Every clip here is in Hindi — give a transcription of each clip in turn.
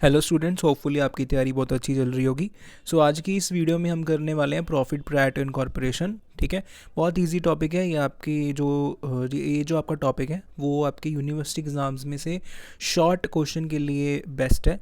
हेलो स्टूडेंट्स, होपफुली आपकी तैयारी बहुत अच्छी चल रही होगी। आज की इस वीडियो में हम करने वाले हैं प्रॉफिट प्रायर टू इनकॉर्पोरेशन। ठीक है, बहुत इजी टॉपिक है ये। आपकी जो आपका टॉपिक है वो आपके यूनिवर्सिटी एग्ज़ाम्स में से शॉर्ट क्वेश्चन के लिए बेस्ट है।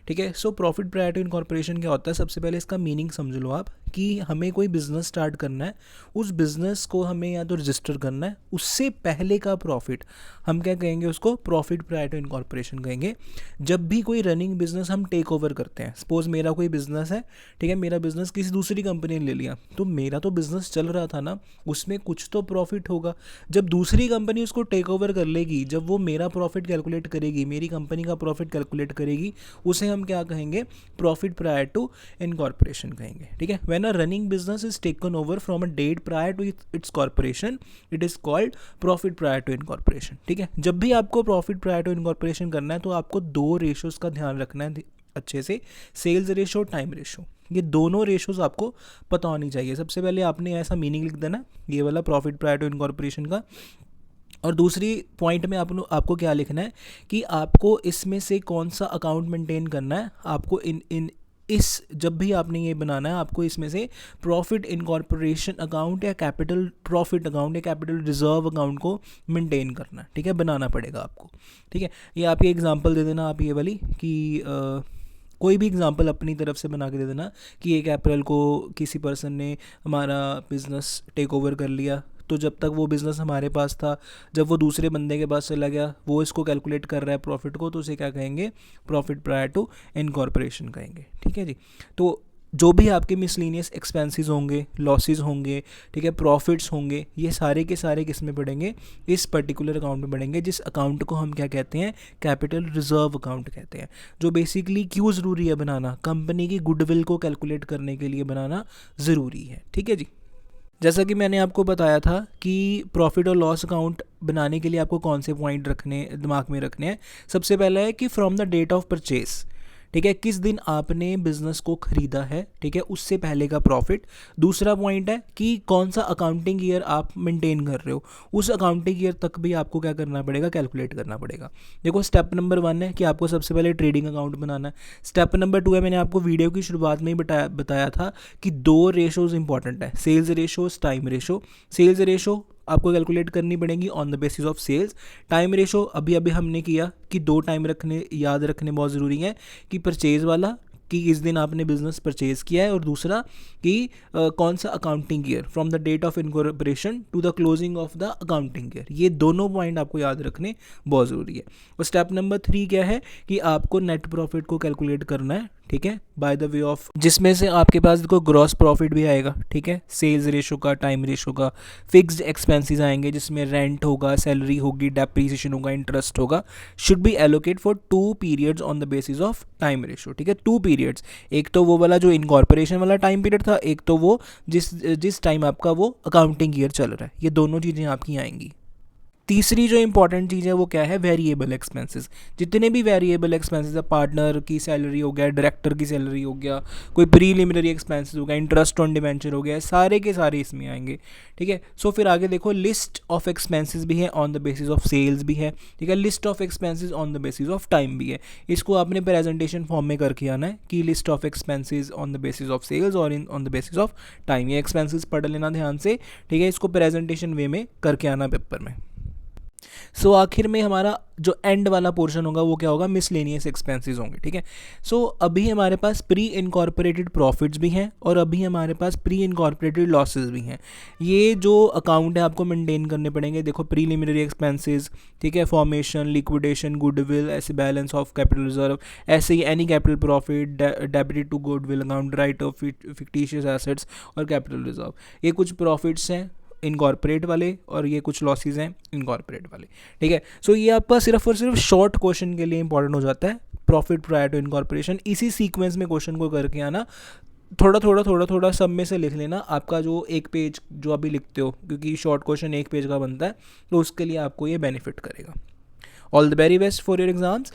ठीक है, प्रॉफिट प्रायर टू इनकॉर्पोरेशन क्या होता है? सबसे पहले इसका मीनिंग समझ लो आप कि हमें कोई बिज़नेस स्टार्ट करना है, उस बिज़नेस को हमें या तो रजिस्टर करना है, उससे पहले का प्रॉफिट हम क्या कहेंगे? उसको प्रॉफिट प्रायर टू इनकॉर्पोरेशन कहेंगे। जब भी कोई रनिंग बिजनेस हम टेक ओवर करते हैं, सपोज मेरा कोई बिजनेस है, ठीक है, मेरा बिजनेस किसी दूसरी कंपनी ने ले लिया, तो मेरा तो बिजनेस चल रहा था ना, उसमें कुछ तो प्रॉफिट होगा। जब दूसरी कंपनी उसको टेक ओवर कर लेगी, जब वो मेरा प्रॉफिट कैलकुलेट करेगी, मेरी कंपनी का प्रॉफिट कैलकुलेट करेगी, उसे हम क्या कहेंगे? प्रॉफिट प्रायर टू इनकॉर्पोरेशन कहेंगे। ठीक है, when a running business is taken over from a date prior to its corporation, it is called profit prior to incorporation. ठीक है, जब भी आपको प्रॉफिट प्रायर टू इनकॉर्पोरेशन करना है तो आपको दो रेशोज़ का ध्यान रखना है अच्छे से, सेल्स रेशो, टाइम रेशो। ये दोनों रेशोज़ आपको पता होनी चाहिए। सबसे पहले आपने ऐसा मीनिंग लिख देना ये वाला प्रॉफिट प्रायर टू इनकॉर्पोरेशन का, और दूसरी पॉइंट में आपको क्या लिखना है कि आपको इसमें से कौन सा अकाउंट मेंटेन करना है। आपको जब भी आपने ये बनाना है, आपको इसमें से प्रॉफिट इनकॉर्पोरेशन अकाउंट या कैपिटल प्रॉफिट अकाउंट या कैपिटल रिजर्व अकाउंट को मेंटेन करना है। ठीक है, बनाना पड़ेगा आपको। ठीक है, ये आपकी एग्जांपल दे देना आप ये वाली कि कोई भी एग्जांपल अपनी तरफ से बना के दे देना कि 1 अप्रैल को किसी पर्सन ने हमारा बिज़नेस टेक ओवर कर लिया, तो जब तक वो बिज़नेस हमारे पास था, जब वो दूसरे बंदे के पास चला गया, वो इसको कैलकुलेट कर रहा है प्रॉफिट को, तो उसे क्या कहेंगे? प्रॉफिट प्रायर टू इनकॉर्पोरेशन कहेंगे। ठीक है जी, तो जो भी आपके मिसलिनियस एक्सपेंसेस होंगे, लॉसेस होंगे, ठीक है, प्रॉफिट्स होंगे, ये सारे के सारे किस में पड़ेंगे? इस पर्टिकुलर अकाउंट में पड़ेंगे, जिस अकाउंट को हम क्या कहते हैं? कैपिटल रिजर्व अकाउंट कहते हैं। जो बेसिकली क्यों ज़रूरी है बनाना? कंपनी की गुडविल को कैलकुलेट करने के लिए बनाना ज़रूरी है। ठीक है जी, जैसा कि मैंने आपको बताया था कि प्रॉफिट और लॉस अकाउंट बनाने के लिए आपको कौन से पॉइंट दिमाग में रखने हैं। सबसे पहला है कि from the date of purchase, ठीक है, किस दिन आपने बिजनेस को खरीदा है, ठीक है, उससे पहले का प्रॉफिट। दूसरा पॉइंट है कि कौन सा अकाउंटिंग ईयर आप मेंटेन कर रहे हो, उस अकाउंटिंग ईयर तक भी आपको क्या करना पड़ेगा? कैलकुलेट करना पड़ेगा। देखो, स्टेप नंबर 1 है कि आपको सबसे पहले ट्रेडिंग अकाउंट बनाना है। स्टेप नंबर 2 है, मैंने आपको वीडियो की शुरुआत में ही बताया था कि दो रेशोज़ इंपॉर्टेंट है, sales ratio, time ratio. Sales ratio आपको कैलकुलेट करनी पड़ेगी on the basis of sales. Time ratio अभी हमने किया कि दो टाइम याद रखने बहुत ज़रूरी है, कि परचेज़ वाला कि इस दिन आपने बिजनेस परचेज़ किया है, और दूसरा कि कौन सा accounting year, from the date of incorporation to the closing of the accounting year. ये दोनों पॉइंट आपको याद रखने बहुत ज़रूरी है। और स्टेप नंबर 3 क्या है कि आपको नेट प्रॉफिट को कैलकुलेट करना है। ठीक है, बाय द वे ऑफ, जिसमें से आपके पास देखो ग्रॉस प्रॉफिट भी आएगा, ठीक है, सेल्स रेशो का, टाइम रेशो का, फिक्स्ड एक्सपेंसेस आएंगे जिसमें रेंट होगा, सैलरी होगी, डेप्रीसिएशन होगा, इंटरेस्ट होगा। Should be allocate for 2 periods on the basis of time ratio. ठीक है, 2 पीरियड्स, एक तो वो वाला जो इनकॉर्पोरेशन वाला टाइम पीरियड था, एक तो वो जिस टाइम आपका वो अकाउंटिंग ईयर चल रहा है। ये दोनों चीज़ें आपकी आएंगी। तीसरी जो इंपॉर्टेंट चीज़ है वो क्या है? Variable expenses. जितने भी वेरिएबल एक्सपेंसेस है, पार्टनर की सैलरी हो गया, डायरेक्टर की सैलरी हो गया, कोई प्रीलिमिनरी एक्सपेंसेस हो गया, इंटरेस्ट ऑन डिवेंचर हो गया, सारे के सारे इसमें आएंगे। ठीक है, फिर आगे देखो, लिस्ट ऑफ एक्सपेंसेस भी है on the basis of sales भी है। ठीक है, list of expenses on the basis of time भी है। इसको आपने प्रेजेंटेशन फॉर्म में करके आना है कि list of expenses on the basis of sales और on the basis of time. ये एक्सपेंसेस पढ़ लेना ध्यान से। ठीक है, इसको प्रेजेंटेशन वे में करके आना पेपर में। आखिर में हमारा जो एंड वाला पोर्शन होगा वो क्या होगा? मिसलेनियस एक्सपेंसेस होंगे। ठीक है, अभी हमारे पास प्री इनकॉर्पोरेटेड प्रॉफिट्स भी हैं और अभी हमारे पास प्री इनकॉर्पोरेटेड लॉसेस भी हैं। ये जो अकाउंट है आपको मेंटेन करने पड़ेंगे। देखो, प्रीलिमिनरी एक्सपेंसेस, ठीक है, फॉर्मेशन, लिक्विडेशन, गुडविल, ऐसे बैलेंस ऑफ कैपिटल रिजर्व, ऐसे ही any capital profit, debited to goodwill account, write off fictitious assets और कैपिटल रिजर्व। ये कुछ प्रॉफिट्स हैं इनकॉर्पोरेट वाले और ये कुछ लॉसेस हैं इनकॉर्पोरेट वाले। ठीक है, ये आपका सिर्फ और सिर्फ शॉर्ट क्वेश्चन के लिए इंपॉर्टेंट हो जाता है, प्रॉफिट प्रायर टू इनकॉर्पोरेशन। इसी सीक्वेंस में क्वेश्चन को करके आना, थोड़ा सब में से लिख लेना। आपका जो एक पेज जो अभी लिखते हो, क्योंकि शॉर्ट क्वेश्चन 1 पेज का बनता है, तो उसके लिए आपको ये बेनिफिट करेगा। All the very best for your exams.